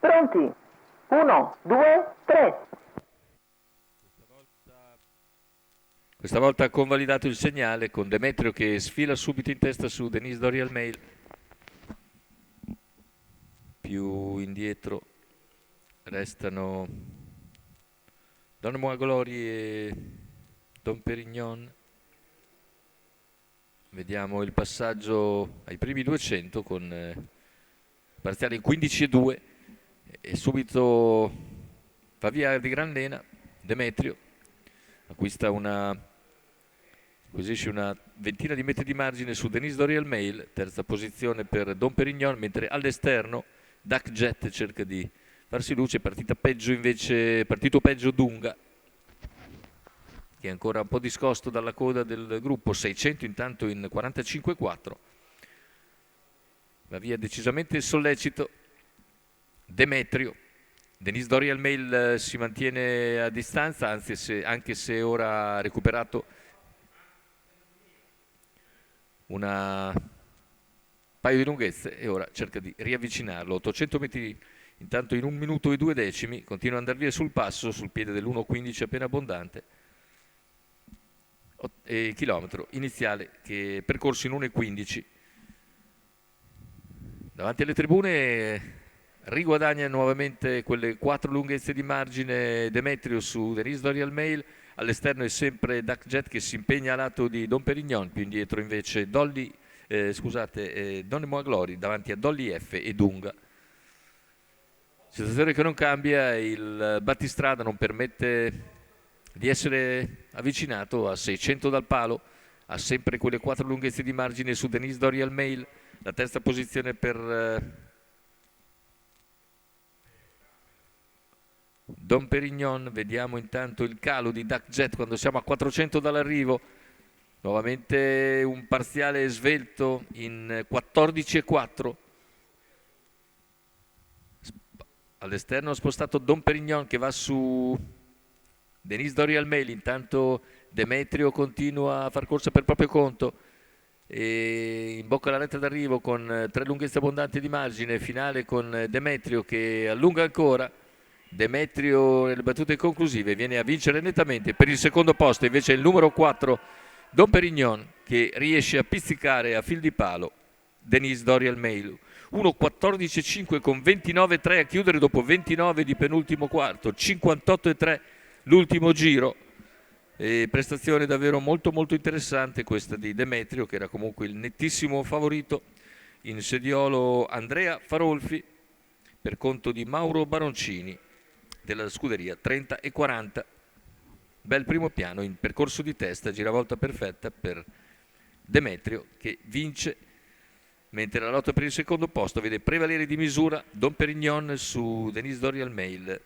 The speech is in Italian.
Pronti? 1, 2, 3. Questa volta ha convalidato il segnale con Demetrio che sfila subito in testa su Denise Dorial Mail. Più indietro restano Don Moaglori e Don Perignon. Vediamo il passaggio ai primi 200 con parziale in 15-2 e subito va via di gran lena Demetrio, acquisisce una ventina di metri di margine su Denise Dorial Mail, terza posizione per Don Perignon, mentre all'esterno Duck Jet cerca di farsi luce. Partito peggio Dunga, che è ancora un po' discosto dalla coda del gruppo, 600 intanto in 45-4. Va via decisamente sollecito Demetrio. Denise Dorial Mail si mantiene a distanza, anche se ora ha recuperato un paio di lunghezze e ora cerca di riavvicinarlo. 800 metri intanto in 1 minuto e 2 decimi, continua ad andare via sul passo, sul piede dell'1.15 appena abbondante, e chilometro iniziale che è percorso in 1.15. Davanti alle tribune riguadagna nuovamente quelle 4 lunghezze di margine Demetrio su Denise Dorial Mail. All'esterno è sempre Duck Jet che si impegna a lato di Don Perignon, più indietro invece Don Moaglori davanti a Dolly F e Dunga. Situazione che non cambia, il battistrada non permette di essere avvicinato a 600 dal palo, ha sempre quelle 4 lunghezze di margine su Denise Dorial Mail. La terza posizione per Don Perignon. Vediamo intanto il calo di Duck Jet quando siamo a 400 dall'arrivo. Nuovamente un parziale svelto in 14,4. All'esterno ha spostato Don Perignon che va su Denise Dorial Mail. Intanto Demetrio continua a far corsa per proprio conto e in bocca alla retta d'arrivo con 3 lunghezze abbondanti di margine. Finale con Demetrio che allunga ancora. Demetrio nelle battute conclusive viene a vincere nettamente. Per il secondo posto invece il numero 4 Don Perignon che riesce a pizzicare a fil di palo Denise Dorial Mail. 1.14.5 con 29.3 a chiudere dopo 29 di penultimo quarto, 58.3 l'ultimo giro. E prestazione davvero molto molto interessante questa di Demetrio, che era comunque il nettissimo favorito. In sediolo Andrea Farolfi per conto di Mauro Baroncini della scuderia 30 e 40. Bel primo piano in percorso di testa, giravolta perfetta per Demetrio che vince, mentre la lotta per il secondo posto vede prevalere di misura Don Perignon su Denise Dorial Mail.